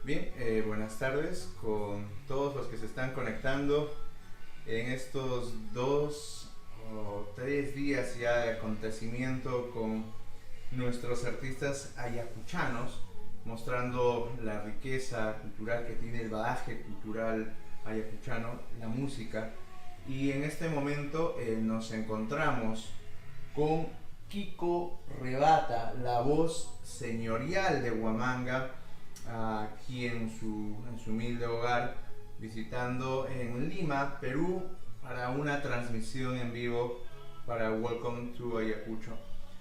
Bien, buenas tardes con todos los que se están conectando en estos 2 o 3 días ya de acontecimiento con nuestros artistas ayacuchanos, mostrando la riqueza cultural que tiene el bagaje cultural ayacuchano, la música. Y en este momento nos encontramos con Kiko Rebata, la voz señorial de Huamanga, aquí en su humilde hogar, visitando en Lima, Perú, para una transmisión en vivo para Welcome to Ayacucho.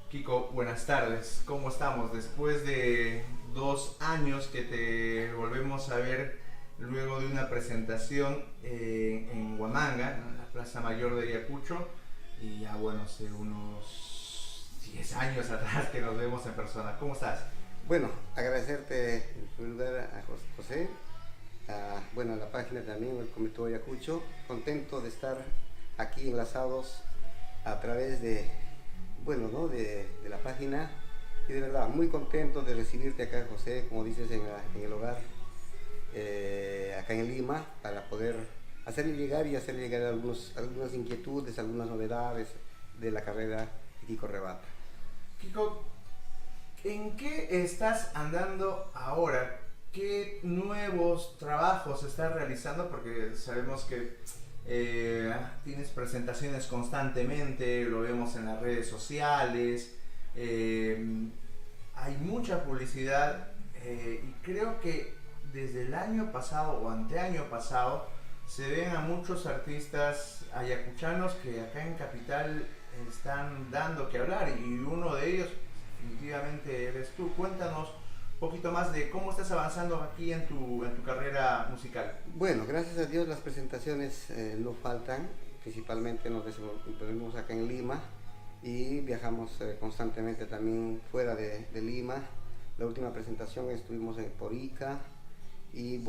Kiko, buenas tardes, ¿cómo estamos? Después de 2 años que te volvemos a ver luego de una presentación en Huamanga, en la Plaza Mayor de Ayacucho, y ya bueno, hace unos 10 años atrás que nos vemos en persona. ¿Cómo estás? Bueno, agradecerte en primer lugar a José, a la página también, el Comité Ayacucho, contento de estar aquí enlazados a través de, ¿no? de la página, y de verdad muy contento de recibirte acá, José, como dices, en el hogar, acá en Lima, para poder hacerle llegar algunas inquietudes, algunas novedades de la carrera de Kiko Rebata. Kiko, ¿en qué estás andando ahora? ¿Qué nuevos trabajos estás realizando? Porque sabemos que tienes presentaciones constantemente, lo vemos en las redes sociales, hay mucha publicidad, y creo que desde el año pasado o anteaño pasado se ven a muchos artistas ayacuchanos que acá en Capital están dando que hablar, y uno de ellos definitivamente eres tú. Cuéntanos un poquito más de cómo estás avanzando aquí en tu carrera musical. Bueno, gracias a Dios las presentaciones no faltan, principalmente nos desenvolvemos acá en Lima y viajamos constantemente también fuera de Lima. La última presentación estuvimos en Porica y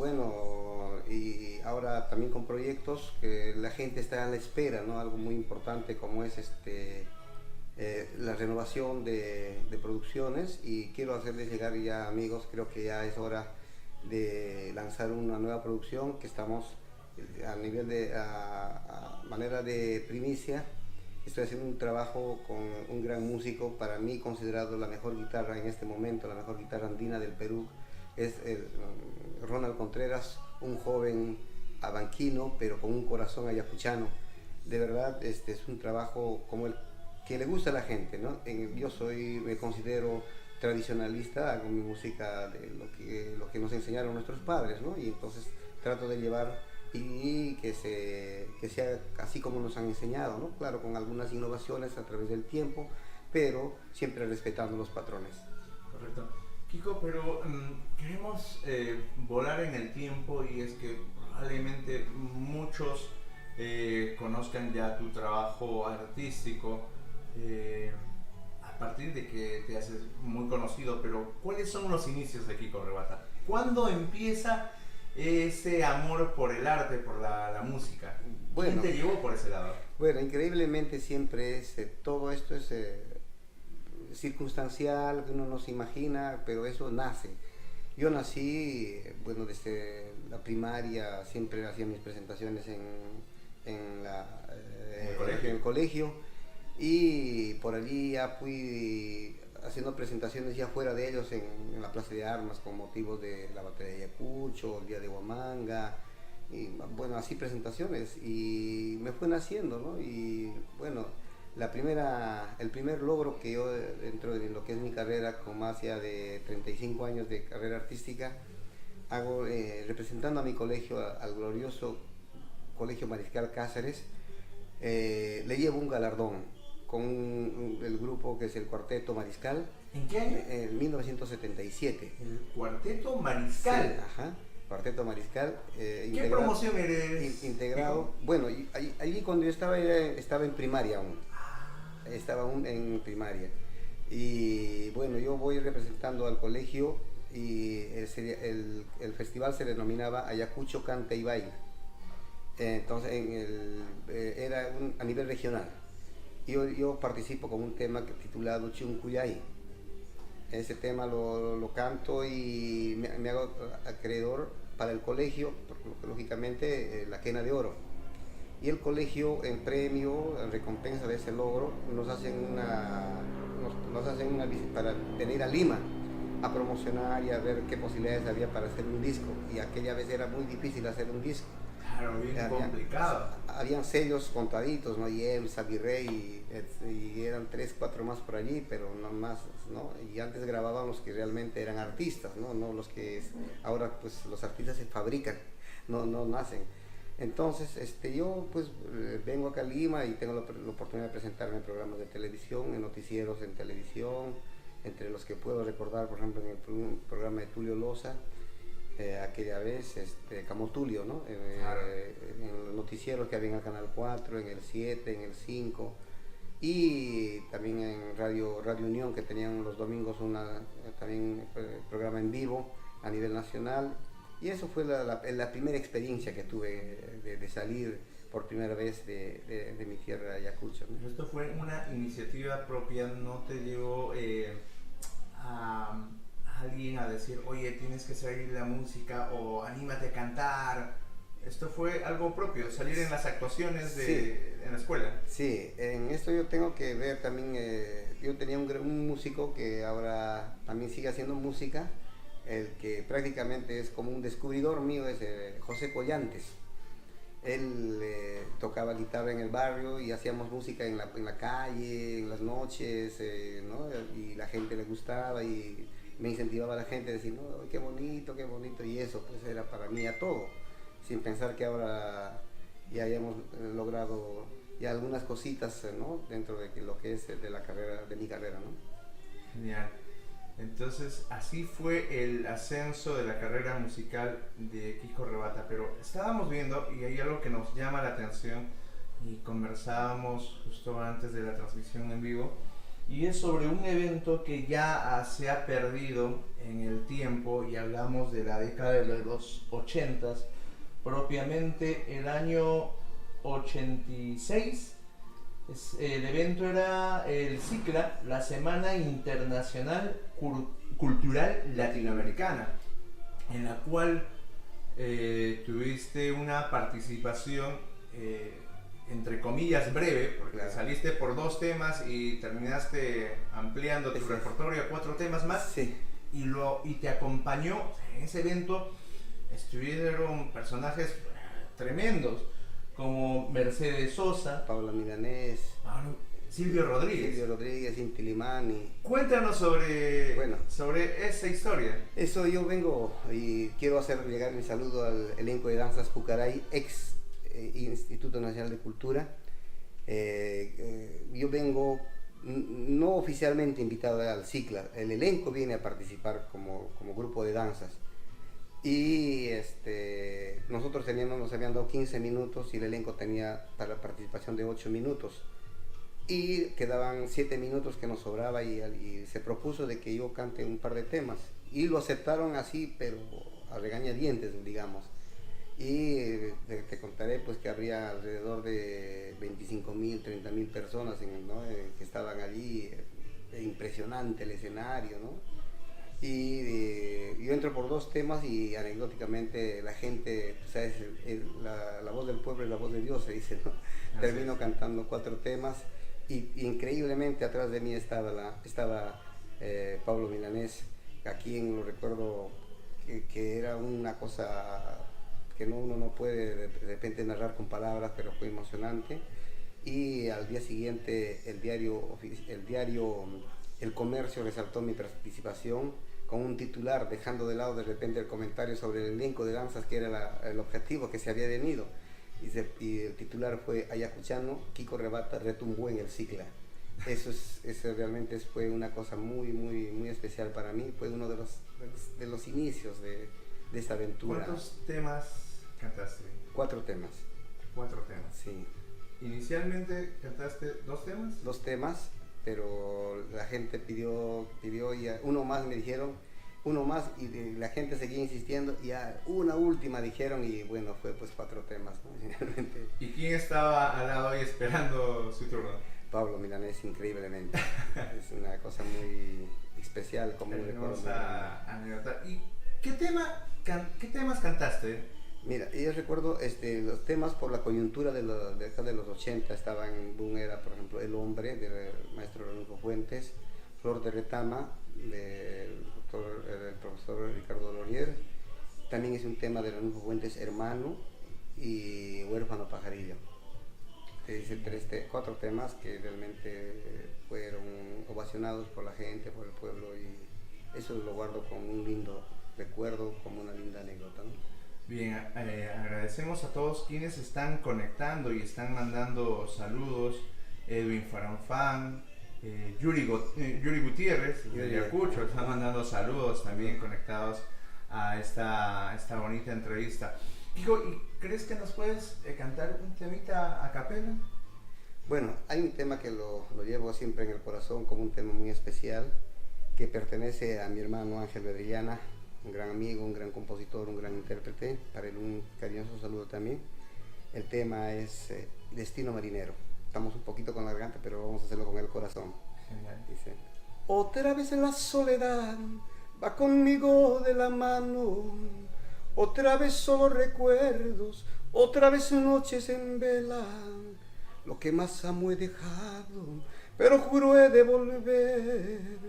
y ahora también con proyectos que la gente está a la espera, ¿no? Algo muy importante como es la renovación de producciones, y quiero hacerles llegar ya, amigos, creo que ya es hora de lanzar una nueva producción que estamos a nivel a manera de primicia. Estoy haciendo un trabajo con un gran músico, para mí considerado la mejor guitarra en este momento, la mejor guitarra andina del Perú, es Ronald Contreras, un joven abanquino pero con un corazón ayacuchano. De verdad, es un trabajo como el que le gusta a la gente, ¿no? Yo me considero tradicionalista, hago mi música de lo que nos enseñaron nuestros padres, ¿no? Y entonces trato de llevar y que sea así como nos han enseñado, ¿no? Claro, con algunas innovaciones a través del tiempo, pero siempre respetando los patrones. Correcto. Kiko, pero queremos volar en el tiempo, y es que probablemente muchos conozcan ya tu trabajo artístico a partir de que te haces muy conocido, pero ¿cuáles son los inicios de Kiko Rebata? ¿Cuándo empieza ese amor por el arte, por la música? ¿Quién Bueno, te llevó por ese lado? bueno, increíblemente siempre todo esto es circunstancial, que uno no se imagina, pero eso nace. Yo nací, desde la primaria siempre hacía mis presentaciones en el colegio, y por allí ya fui haciendo presentaciones ya fuera de ellos en la Plaza de Armas con motivos de la batalla de Ayacucho, el día de Huamanga, y así presentaciones, y me fue naciendo, ¿no? Y bueno, el primer logro que yo dentro de lo que es mi carrera, con más ya de 35 años de carrera artística, hago representando a mi colegio, al glorioso Colegio Mariscal Cáceres, le llevo un galardón con el grupo que es el Cuarteto Mariscal. ¿En qué año? En 1977. El Cuarteto Mariscal. Sí, ajá. Cuarteto Mariscal. ¿Qué promoción eres? Integrado. Bueno, allí cuando yo estaba en primaria aún. Estaba aún en primaria. Y bueno, yo voy representando al colegio, y el festival se denominaba Ayacucho Canta y Baila. Entonces era a nivel regional. Yo participo con un tema titulado Chuncullay. Ese tema lo canto y me hago acreedor para el colegio, porque lógicamente la quena de oro. Y el colegio, en premio, en recompensa de ese logro, nos hacen una visita para venir a Lima a promocionar y a ver qué posibilidades había para hacer un disco. Y aquella vez era muy difícil hacer un disco. Claro, bien complicado. Habían sellos contaditos, ¿no? IEMSA, Virrey, y eran 3, 4 más por allí, pero no más, ¿no? Y antes grababan los que realmente eran artistas, ¿no? No los que ahora pues los artistas se fabrican, no nacen. Entonces, yo pues vengo acá a Lima y tengo la oportunidad de presentarme en programas de televisión, en noticieros en televisión, entre los que puedo recordar, por ejemplo, en el programa de Tulio Loza, aquella vez, como Tulio, ¿no? Claro. En los noticieros que había en el Canal 4, en el 7, en el 5, y también en Radio Unión, que tenían los domingos también programa en vivo a nivel nacional. Y eso fue la primera experiencia que tuve de salir por primera vez de mi tierra, Ayacucho, ¿no? Esto fue una iniciativa propia, no te llevó a alguien a decir, oye, tienes que salir la música o anímate a cantar. Esto fue algo propio, salir en las actuaciones Sí. en la escuela. Sí, en esto yo tengo que ver también, yo tenía un músico que ahora también sigue haciendo música, el que prácticamente es como un descubridor mío, es José Collantes. Él tocaba guitarra en el barrio y hacíamos música en la calle, en las noches, ¿no? Y la gente le gustaba y me incentivaba a la gente a decir, no, qué bonito, y eso pues era para mí a todo, sin pensar que ahora ya hayamos logrado ya algunas cositas, ¿no? Dentro de lo que es de mi carrera, ¿no? Genial. Entonces, así fue el ascenso de la carrera musical de Kiko Rebata. Pero estábamos viendo, y hay algo que nos llama la atención, y conversábamos justo antes de la transmisión en vivo, y es sobre un evento que ya se ha perdido en el tiempo, y hablamos de la década de los 80s, propiamente el año 86. El evento era el CICLA, la Semana Internacional Cultural Latinoamericana, en la cual tuviste una participación entre comillas breve, porque Claro. saliste por 2 temas y terminaste ampliando tu repertorio a 4 temas más. Sí. Y te acompañó en ese evento. Estuvieron personajes tremendos como Mercedes Sosa, Paula Milanés, Silvio Rodríguez, Inti Limani. Cuéntanos sobre Bueno. esa historia. Eso yo vengo y quiero hacer llegar mi saludo al elenco de danzas Pucaray, ex Instituto Nacional de Cultura. Yo vengo no oficialmente invitado al CICLA, el elenco viene a participar como grupo de danzas. Y nosotros nos habían dado 15 minutos y el elenco tenía para participación de 8 minutos. Y quedaban 7 minutos que nos sobraba y se propuso de que yo cante un par de temas. Y lo aceptaron así, pero a regañadientes, digamos. Y te contaré pues que habría alrededor de 25.000, 30.000 personas ¿no? Que estaban allí. Impresionante el escenario, ¿no? Y yo entro por 2 temas y anecdóticamente la gente, ¿sabes? La voz del pueblo es la voz de Dios, se dice, ¿no? Termino cantando 4 temas y increíblemente atrás de mí estaba Pablo Milanés, a quien lo recuerdo que era una cosa que uno no puede de repente narrar con palabras, pero fue emocionante. Y al día siguiente el diario El Comercio resaltó mi participación con un titular, dejando de lado de repente el comentario sobre el elenco de danzas, que era el objetivo que se había venido. Y el titular fue Ayacuchano, Kiko Rebata retumbó en el CICLA. Eso realmente fue una cosa muy, muy, muy especial para mí. Fue uno de los inicios de esta aventura. ¿Cuántos temas cantaste? 4 temas. 4 temas. Sí. Inicialmente cantaste 2 temas. 2 temas, pero la gente pidió y uno más, me dijeron, uno más, y la gente seguía insistiendo, y a una última dijeron, y bueno, fue pues 4 temas, ¿no? ¿Y quién estaba al lado ahí esperando su turno? Pablo Milanés, increíblemente. Es una cosa muy especial como un recuerdo. Anécdota. ¿Y qué temas cantaste? Mira, yo recuerdo los temas por la coyuntura de acá de los 80 estaban en boom, era por ejemplo El Hombre del maestro Ranulfo Fuentes, Flor de Retama del profesor Ricardo Lorier. También es un tema de Ranulfo Fuentes, Hermano, y Huérfano Pajarillo. Dice cuatro temas que realmente fueron ovacionados por la gente, por el pueblo, y eso lo guardo como un lindo recuerdo, como una linda anécdota, ¿no? Bien, agradecemos a todos quienes están conectando y están mandando saludos. Edwin Faranfán, Yuri Gutiérrez de Ayacucho están mandando saludos también conectados a esta bonita entrevista. Hijo, ¿y crees que nos puedes cantar un temita a capela? Bueno, hay un tema que lo llevo siempre en el corazón como un tema muy especial, que pertenece a mi hermano Ángel Bedrillana, un gran amigo, un gran compositor, un gran intérprete. Para él un cariñoso saludo también. El tema es Destino Marinero. Estamos un poquito con la garganta, pero vamos a hacerlo con el corazón. Genial. Dice: otra vez en la soledad va conmigo de la mano, otra vez solo recuerdos, otra vez noches en vela. Lo que más amo he dejado, pero juro he de volver.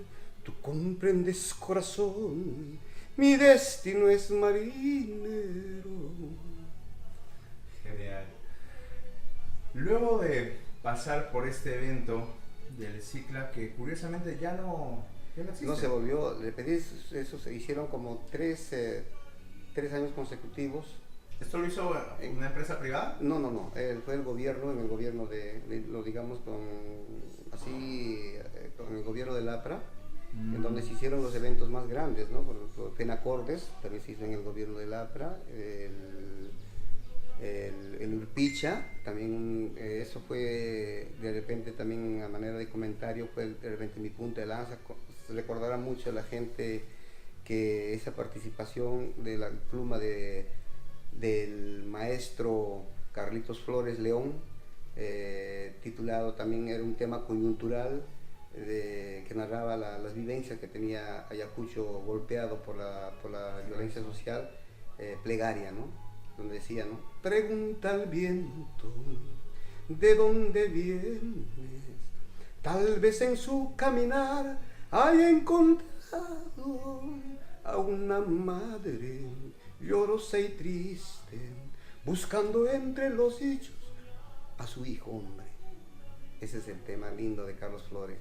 Tú comprendes, corazón, mi destino es marinero. Genial. Luego de pasar por este evento del Cicla, que curiosamente ya no existe. No se volvió, le pedí eso, se hicieron como 3 años consecutivos. ¿Esto lo hizo una empresa privada? No, fue el gobierno, en el gobierno lo digamos con el gobierno del APRA, en donde se hicieron los eventos más grandes, ¿no? Por ejemplo, Penacordes también se hizo en el gobierno del APRA, el Urpicha, también eso fue de repente también a manera de comentario, fue de repente mi punta de lanza. Se recordará mucho a la gente que esa participación de la pluma del maestro Carlitos Flores León, titulado también, era un tema coyuntural que narraba las vivencias que tenía Ayacucho golpeado por la violencia social, Plegaria, ¿no? Donde decía, ¿no? Pregunta al viento de dónde vienes, tal vez en su caminar haya encontrado a una madre llorosa y triste, buscando entre los dichos a su hijo hombre. Ese es el tema lindo de Carlos Flores,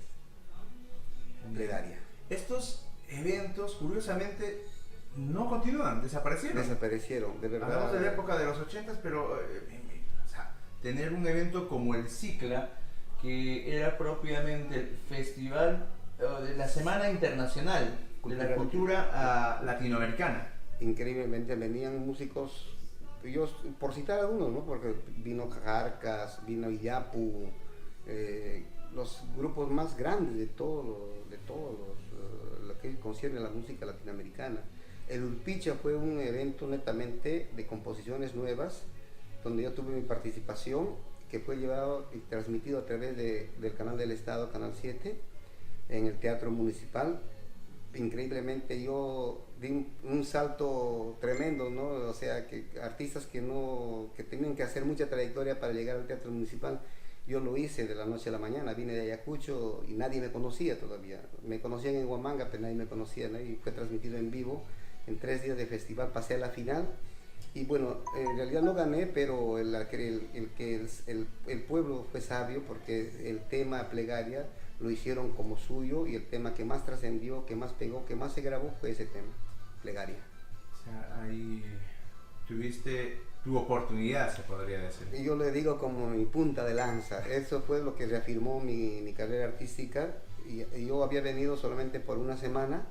Plegaria. Estos eventos, curiosamente, no continúan, desaparecieron, de verdad. Hablamos de la época de los 80, pero o sea, tener un evento como el Cicla, que era propiamente el festival de la Semana Internacional de la Cultura Latinoamericana. Increíblemente venían músicos, yo por citar algunos, ¿no? Porque vino Cajarcas, vino Iyapu, los grupos más grandes de todos lo que concierne a la música latinoamericana. El Urpicha fue un evento netamente de composiciones nuevas, donde yo tuve mi participación, que fue llevado y transmitido a través del canal del Estado, Canal 7, en el Teatro Municipal. Increíblemente yo di un salto tremendo, ¿no? O sea, que artistas que tenían que hacer mucha trayectoria para llegar al Teatro Municipal, yo lo hice de la noche a la mañana. Vine de Ayacucho y nadie me conocía todavía. Me conocían en Huamanga, pero nadie me conocía, ¿no? Y fue transmitido en vivo. En 3 días de festival pasé a la final. Y bueno, en realidad no gané, pero el pueblo fue sabio, porque el tema Plegaria lo hicieron como suyo, y el tema que más trascendió, que más pegó, que más se grabó fue ese tema, Plegaria. O sea, ahí tuviste tu oportunidad, se podría decir. Y yo le digo como mi punta de lanza. Eso fue lo que reafirmó mi carrera artística. Y yo había venido solamente por una semana.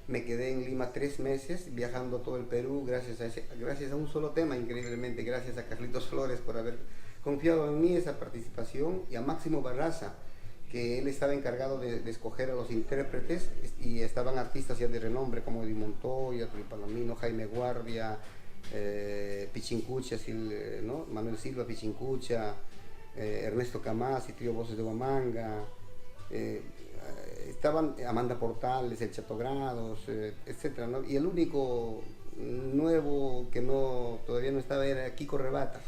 Me quedé en Lima 3 meses, viajando todo el Perú, gracias a un solo tema, increíblemente. Gracias a Carlitos Flores por haber confiado en mí esa participación, y a Máximo Barraza, que él estaba encargado de escoger a los intérpretes, y estaban artistas ya de renombre como Edwin Montoya, Turi Palomino, Jaime Guardia, Pichincucha, ¿no? Manuel Silva Pichincucha, Ernesto Camás y Trío Voces de Huamanga, estaban Amanda Portales, El Chato Grados, etcétera, ¿no? Y el único nuevo que todavía no estaba era Kiko Rebata.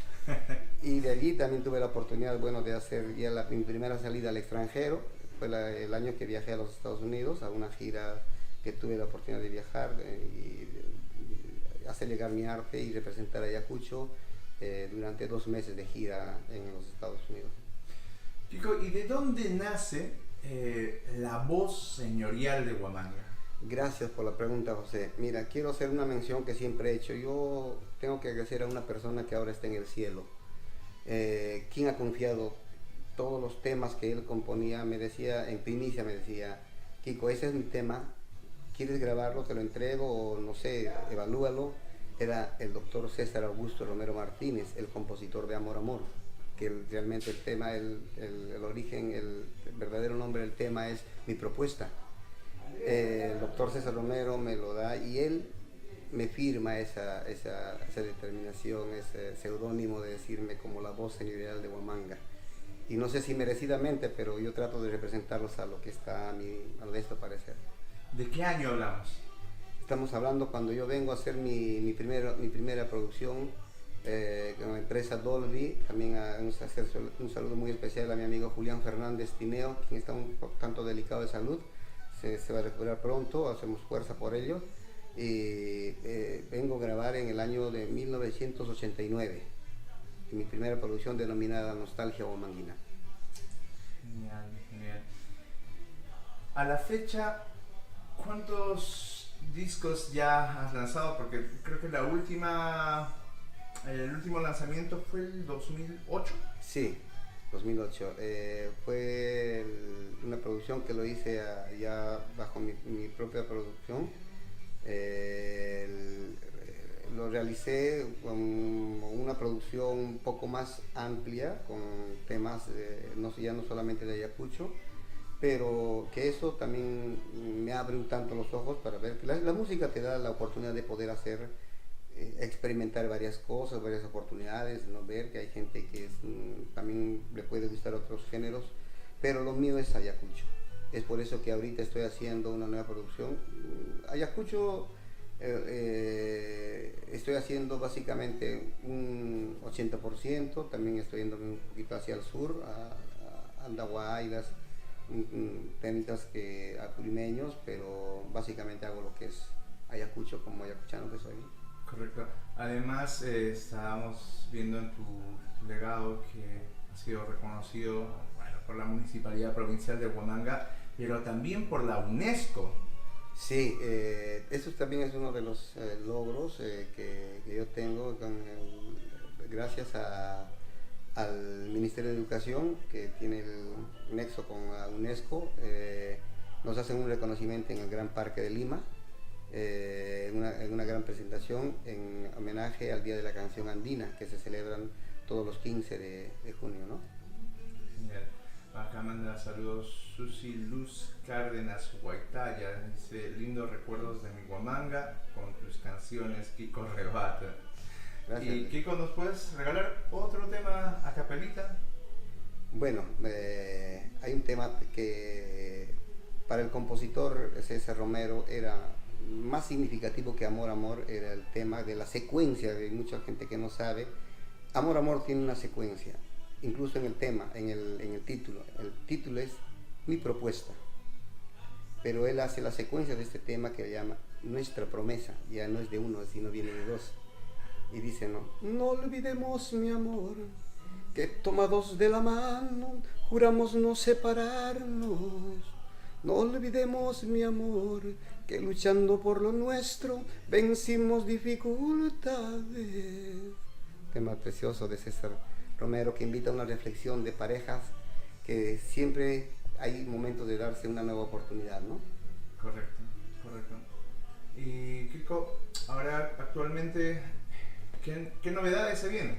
Y de allí también tuve la oportunidad, bueno, de hacer ya mi primera salida al extranjero. Fue el año que viajé a los Estados Unidos a una gira que tuve la oportunidad de viajar y hacer llegar mi arte y representar a Ayacucho durante 2 meses de gira en los Estados Unidos. Kiko, ¿y de dónde nace la voz señorial de Huamanga? Gracias por la pregunta, José. Mira, quiero hacer una mención que siempre he hecho. Yo tengo que agradecer a una persona que ahora está en el cielo, quien ha confiado todos los temas que él componía. Me decía, en primicia me decía, Kiko, ese es mi tema, ¿quieres grabarlo? Te lo entrego, o no sé, evalúalo. Era el doctor César Augusto Romero Martínez, el compositor de Amor Amor, que realmente el tema, el origen, el verdadero nombre del tema es Mi Propuesta. El doctor César Romero me lo da y él me firma esa determinación, ese seudónimo de decirme como la voz señorial de Huamanga. Y no sé si merecidamente, pero yo trato de representarlos a lo que está a mi modesto parecer. ¿De qué año hablamos? Estamos hablando cuando yo vengo a hacer mi primera producción con la empresa Dolby. También vamos a hacer un saludo muy especial a mi amigo Julián Fernández Tineo, quien está un tanto delicado de salud. Se va a recuperar pronto, hacemos fuerza por ello. Y vengo a grabar en el año de 1989, mi primera producción denominada Nostalgia Huamanguina. Genial, genial. A la fecha, ¿cuántos discos ya has lanzado? Porque creo que el último lanzamiento fue el 2008. Sí, 2008. Fue una producción que lo hice ya bajo mi propia producción. Lo realicé con una producción un poco más amplia, con temas ya no solamente de Ayacucho, pero que eso también me abre un tanto los ojos para ver que la música te da la oportunidad de poder hacer, experimentar varias cosas, varias oportunidades, ¿no? Ver que hay gente que también le puede gustar otros géneros, pero lo mío es Ayacucho. Es por eso que ahorita estoy haciendo una nueva producción. Ayacucho estoy haciendo básicamente un 80%, también estoy yendo un poquito hacia el sur, a Andahuaylas, técnicas apurimeños, pero básicamente hago lo que es Ayacucho como ayacuchano que soy. Correcto. Además, estábamos viendo en tu legado que ha sido reconocido, bueno, por la Municipalidad Provincial de Huamanga, pero también por la UNESCO. Sí, eso también es uno de los logros que yo tengo gracias al Ministerio de Educación, que tiene el nexo con la UNESCO. Nos hacen un reconocimiento en el Gran Parque de Lima, en una gran presentación en homenaje al Día de la Canción Andina, que se celebran todos los 15 de junio, ¿no? Genial. Acá manda saludos Susi Luz Cárdenas Guaitaya, dice: lindos recuerdos de mi Huamanga con tus canciones, Kiko Rebata. Gracias. Y Kiko, ¿nos puedes regalar otro tema a capelita? Bueno, hay un tema que para el compositor César Romero era más significativo que Amor Amor, era el tema de la secuencia. De mucha gente que no sabe, Amor Amor tiene una secuencia, incluso en el tema, en el título. El título es Mi Propuesta, pero él hace la secuencia de este tema que llama Nuestra Promesa. Ya no es de uno, sino viene de dos. Y dice, no olvidemos, mi amor, que tomados de la mano juramos no separarnos. No olvidemos, mi amor, que luchando por lo nuestro vencimos dificultades. Tema precioso de César Romero, que invita a una reflexión de parejas, que siempre hay momentos de darse una nueva oportunidad, ¿no? Correcto, correcto. Y Kiko, ahora actualmente, ¿qué novedades se vienen?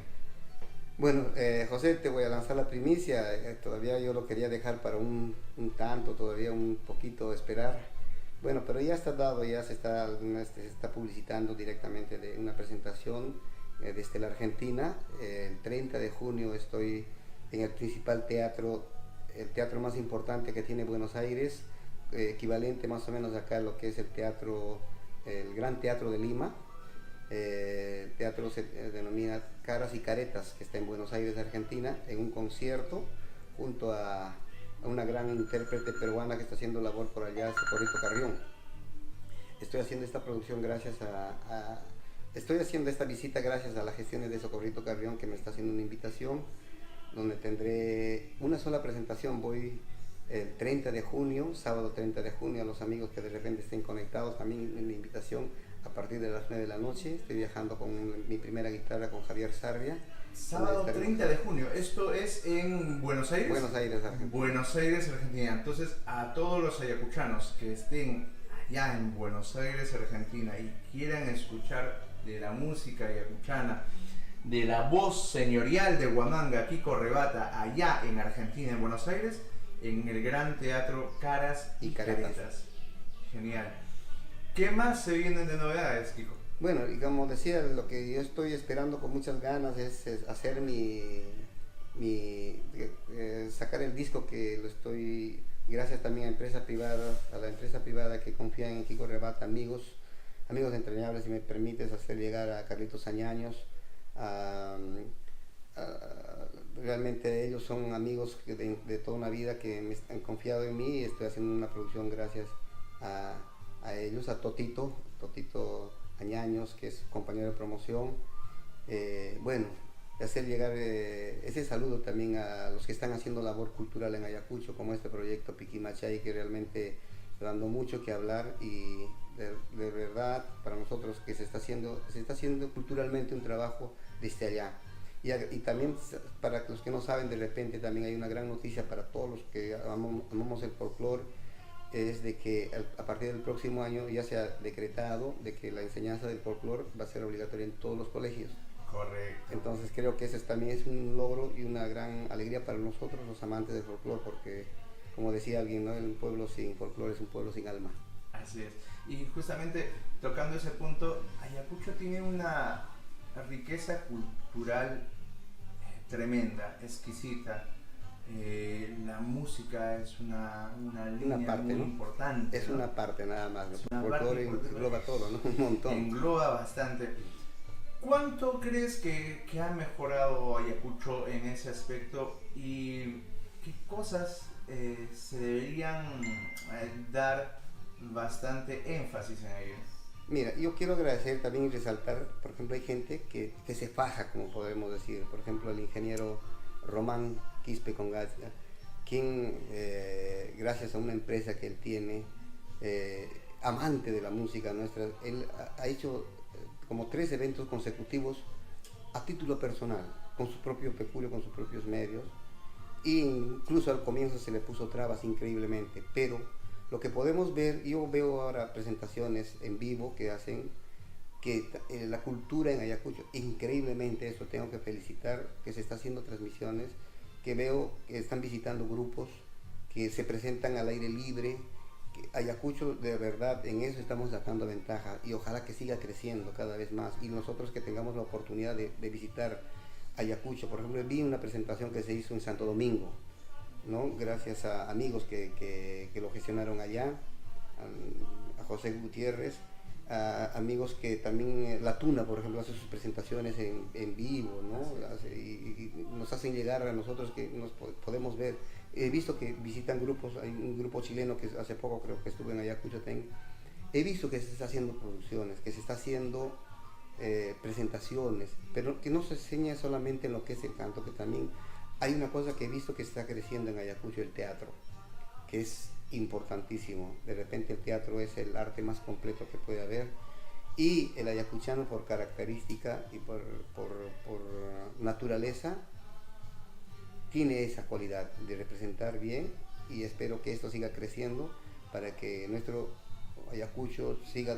Bueno, José, te voy a lanzar la primicia. Todavía yo lo quería dejar para un tanto, todavía un poquito esperar. Bueno, pero ya está dado, ya se está publicitando directamente de una presentación desde la Argentina. El 30 de junio estoy en el principal teatro, el teatro más importante que tiene Buenos Aires, equivalente más o menos acá a lo que es el teatro, el Gran Teatro de Lima. El teatro se denomina Caras y Caretas, que está en Buenos Aires, Argentina, en un concierto junto a una gran intérprete peruana que está haciendo labor por allá, Socorrito Carrión. Estoy haciendo esta producción gracias estoy haciendo esta visita gracias a las gestiones de Socorrito Carrión, que me está haciendo una invitación, donde tendré una sola presentación. Voy el 30 de junio, sábado 30 de junio, a los amigos que de repente estén conectados, también la invitación a partir de las 9 de la noche. Estoy viajando con mi primera guitarra con Javier Sarria. Sábado 30 de junio, esto es en Buenos Aires. Buenos Aires, Argentina. Buenos Aires, Argentina. Entonces, a todos los ayacuchanos que estén allá en Buenos Aires, Argentina, y quieran escuchar de la música ayacuchana, de la voz señorial de Huamanga, Kiko Rebata, allá en Argentina, en Buenos Aires, en el Gran Teatro Caras y Caretas. Genial. ¿Qué más se vienen de novedades, Kiko? Bueno, y como decía, lo que yo estoy esperando con muchas ganas es hacer sacar el disco, que lo estoy, gracias también a la empresa privada que confía en Kiko Rebata, amigos entrañables, si me permites hacer llegar a Carlitos Añaños. Realmente ellos son amigos de toda una vida que me han confiado en mí, y estoy haciendo una producción gracias a ellos, a Totito Añaños, que es compañero de promoción. Bueno, hacer llegar ese saludo también a los que están haciendo labor cultural en Ayacucho, como este proyecto Piquimachay, que realmente está dando mucho que hablar, y de verdad para nosotros que se está haciendo culturalmente un trabajo desde allá. Y también, para los que no saben, de repente también hay una gran noticia para todos los que amamos el folclore, es de que a partir del próximo año ya se ha decretado de que la enseñanza del folclore va a ser obligatoria en todos los colegios. Correcto. Entonces creo que ese también es un logro y una gran alegría para nosotros, los amantes del folclore, porque, como decía alguien, ¿no?, un pueblo sin folclore es un pueblo sin alma. Así es. Y justamente tocando ese punto, Ayacucho tiene una riqueza cultural tremenda, exquisita. La música es una línea parte, muy, ¿no?, importante. Es, ¿no?, una parte nada más. El folclore engloba todo, ¿no? Un montón. Engloba bastante. ¿Cuánto crees que ha mejorado Ayacucho en ese aspecto, y qué cosas se deberían dar bastante énfasis en ello? Mira, yo quiero agradecer también y resaltar, por ejemplo, hay gente que se faja, como podemos decir, por ejemplo, el ingeniero Román Quispe Congacia, quien gracias a una empresa que él tiene, amante de la música nuestra, él ha hecho como 3 eventos consecutivos a título personal, con su propio peculio, con sus propios medios, e incluso al comienzo se le puso trabas increíblemente, pero lo que podemos ver, yo veo ahora presentaciones en vivo que hacen, que la cultura en Ayacucho, increíblemente, eso tengo que felicitar, que se está haciendo transmisiones, que veo que están visitando grupos, que se presentan al aire libre, que Ayacucho, de verdad, en eso estamos sacando ventaja, y ojalá que siga creciendo cada vez más, y nosotros que tengamos la oportunidad de visitar Ayacucho. Por ejemplo, vi una presentación que se hizo en Santo Domingo, ¿no?, gracias a amigos que lo gestionaron allá, a José Gutiérrez, a amigos que también, La Tuna, por ejemplo, hace sus presentaciones en vivo, ¿no?, y nos hacen llegar a nosotros que nos podemos ver. He visto que visitan grupos, hay un grupo chileno que hace poco creo que estuve en Ayacucho, he visto que se está haciendo producciones, que se está haciendo presentaciones, pero que no se enseña solamente en lo que es el canto, que también hay una cosa que he visto que está creciendo en Ayacucho, el teatro, que es importantísimo. De repente el teatro es el arte más completo que puede haber, y el ayacuchano, por característica y por naturaleza, tiene esa cualidad de representar bien, y espero que esto siga creciendo para que nuestro Ayacucho siga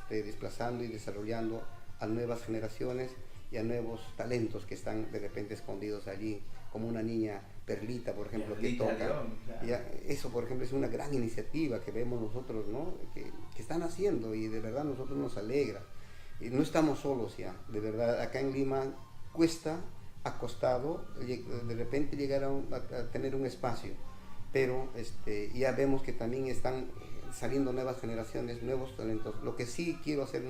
desplazando y desarrollando a nuevas generaciones y a nuevos talentos que están de repente escondidos allí, como una niña Perlita, por ejemplo, que toca. León, claro. Ya, eso, por ejemplo, es una gran iniciativa que vemos nosotros, ¿no?, que están haciendo, y de verdad nosotros nos alegra. Y no estamos solos ya, de verdad, acá en Lima cuesta, ha costado de repente llegar a tener un espacio, pero ya vemos que también están saliendo nuevas generaciones, nuevos talentos. Lo que sí quiero hacer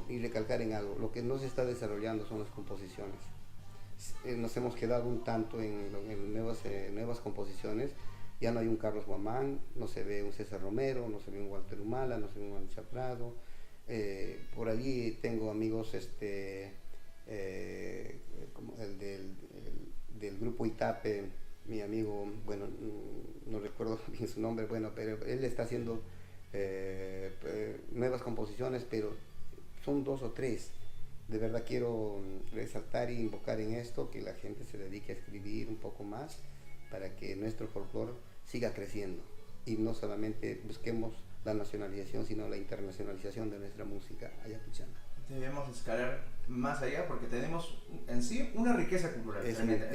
y recalcar en algo, lo que no se está desarrollando son las composiciones. Nos hemos quedado un tanto en nuevas composiciones. Ya no hay un Carlos Guamán, no se ve un César Romero, no se ve un Walter Humala, no se ve un Ancha Prado. Por allí tengo amigos como el del grupo Itape, mi amigo, bueno, no recuerdo bien su nombre, bueno, pero él está haciendo nuevas composiciones, pero son 2 o 3. De verdad quiero resaltar e invocar en esto que la gente se dedique a escribir un poco más para que nuestro folclore siga creciendo y no solamente busquemos la nacionalización, sino la internacionalización de nuestra música ayacuchana. Debemos escalar más allá porque tenemos en sí una riqueza cultural.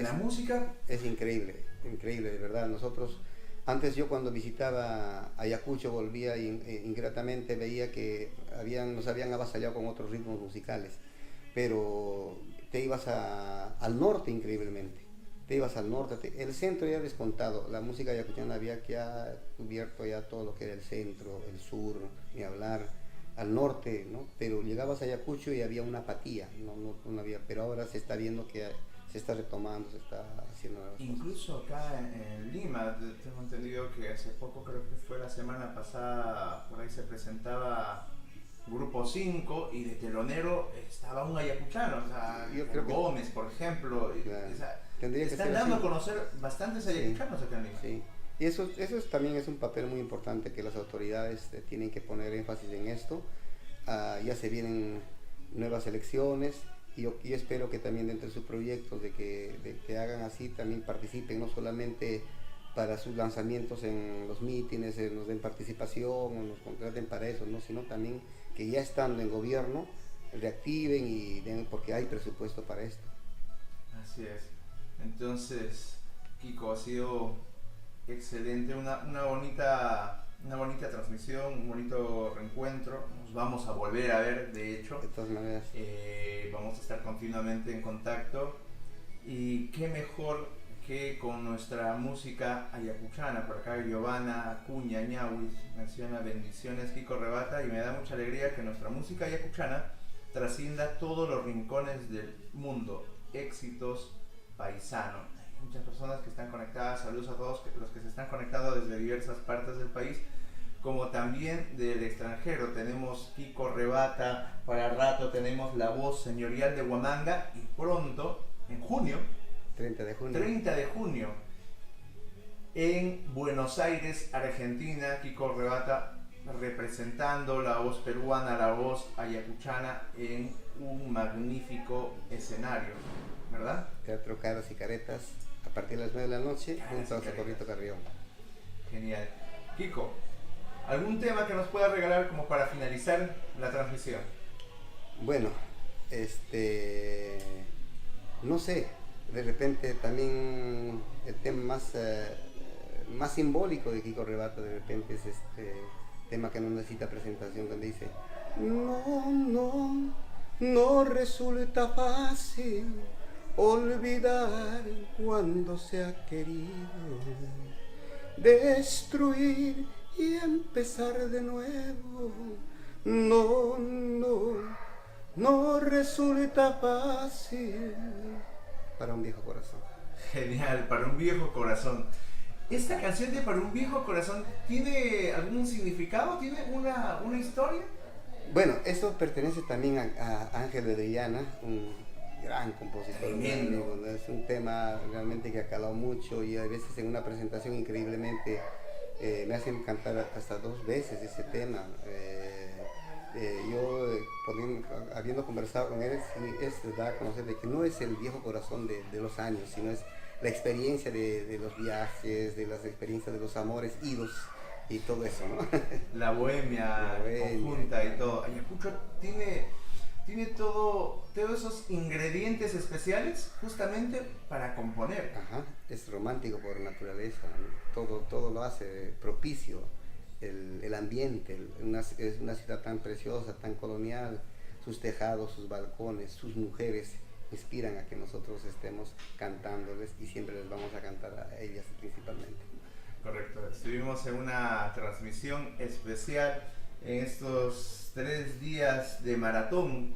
La música es increíble, increíble, de verdad. Nosotros, antes yo cuando visitaba Ayacucho volvía ingratamente, veía que nos habían avasallado con otros ritmos musicales, pero te ibas al norte increíblemente. Te ibas al norte, el centro ya descontado, la música ayacuchana había que ha cubierto ya todo lo que era el centro, el sur, ni hablar, al norte, ¿no? Pero llegabas a Ayacucho y había una apatía, no había, pero ahora se está viendo que se está retomando, se está haciendo nuevas cosas. Incluso acá en Lima, tengo entendido que hace poco, creo que fue la semana pasada, por ahí se presentaba Grupo 5 y de telonero estaba un ayacuchano, o sea, yo creo Gómez, por ejemplo, claro. O sea, Tendría están dando a conocer bastantes ayacuchanos acá en Lima. Sí. Y eso también es un papel muy importante que las autoridades tienen que poner énfasis en esto. Ya se vienen nuevas elecciones y yo espero que también dentro de sus proyectos de que hagan así también participen, no solamente para sus lanzamientos en los mítines, nos den participación o nos contraten para eso, ¿no? Sino también que ya estando en gobierno reactiven y den, porque hay presupuesto para esto. Así es. Entonces, Kiko, ha sido excelente, una bonita transmisión, un bonito reencuentro. Nos vamos a volver a ver, de hecho. De todas maneras. Vamos a estar continuamente en contacto. Y qué mejor que con nuestra música ayacuchana. Por acá Giovanna Acuña Ñahuis menciona bendiciones, Kiko Rebata, y me da mucha alegría que nuestra música ayacuchana trascienda todos los rincones del mundo. Éxitos paisano. Hay muchas personas que están conectadas, saludos a todos los que se están conectando desde diversas partes del país, como también del extranjero. Tenemos Kiko Rebata, para rato tenemos la voz señorial de Huamanga y pronto, en junio, 30 de junio, en Buenos Aires, Argentina, Kiko Rebata representando la voz peruana, la voz ayacuchana en un magnífico escenario, ¿verdad? Teatro Caras y Caretas, a partir de las 9 de la noche, junto a Socorrito Carrión. Genial. Kiko, ¿algún tema que nos pueda regalar como para finalizar la transmisión? Bueno, no sé, de repente también el tema más simbólico de Kiko Rebata de repente es este tema que no necesita presentación, donde dice: no resulta fácil olvidar cuando se ha querido destruir y empezar de nuevo. No resulta fácil para un viejo corazón. Genial, para un viejo corazón. ¿Esta canción de Para un viejo corazón tiene algún significado? ¿Tiene una historia? Bueno, eso pertenece también a Ángel de Orellana, un gran compositor. Tremendo. Es un tema realmente que ha calado mucho y a veces en una presentación increíblemente me hacen cantar hasta 2 veces ese tema. Yo, habiendo conversado con él, da a conocer de que no es el viejo corazón de los años, sino es la experiencia de los viajes, de las experiencias de los amores idos y todo eso, ¿no? La bohemia conjunta y todo. Ayacucho tiene todos esos ingredientes especiales justamente para componer. Ajá, es romántico por naturaleza, ¿no? Todo lo hace propicio, el ambiente, es una ciudad tan preciosa, tan colonial, sus tejados, sus balcones, sus mujeres inspiran a que nosotros estemos cantándoles y siempre les vamos a cantar a ellas principalmente. Correcto, estuvimos en una transmisión especial en estos 3 días de maratón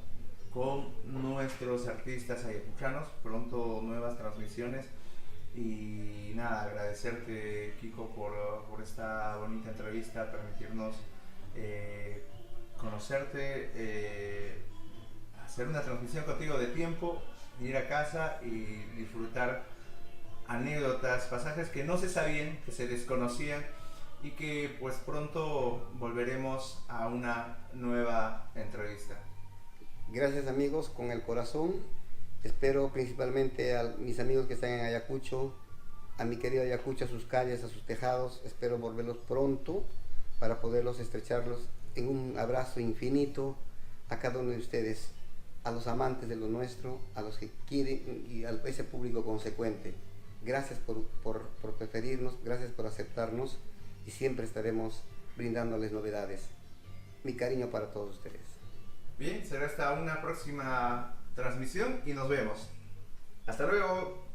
con nuestros artistas ayacuchanos, pronto nuevas transmisiones. Y nada, agradecerte, Kiko, por esta bonita entrevista, permitirnos conocerte, hacer una transmisión contigo de tiempo, ir a casa y disfrutar anécdotas, pasajes que no se sabían, que se desconocían y que pues pronto volveremos a una nueva entrevista. Gracias amigos, con el corazón. Espero principalmente a mis amigos que están en Ayacucho, a mi querido Ayacucho, a sus calles, a sus tejados. Espero volverlos pronto para poderlos estrecharlos en un abrazo infinito a cada uno de ustedes, a los amantes de lo nuestro, a los que quieren y a ese público consecuente. Gracias por preferirnos, gracias por aceptarnos y siempre estaremos brindándoles novedades. Mi cariño para todos ustedes. Bien, será hasta una próxima transmisión y nos vemos. Hasta luego.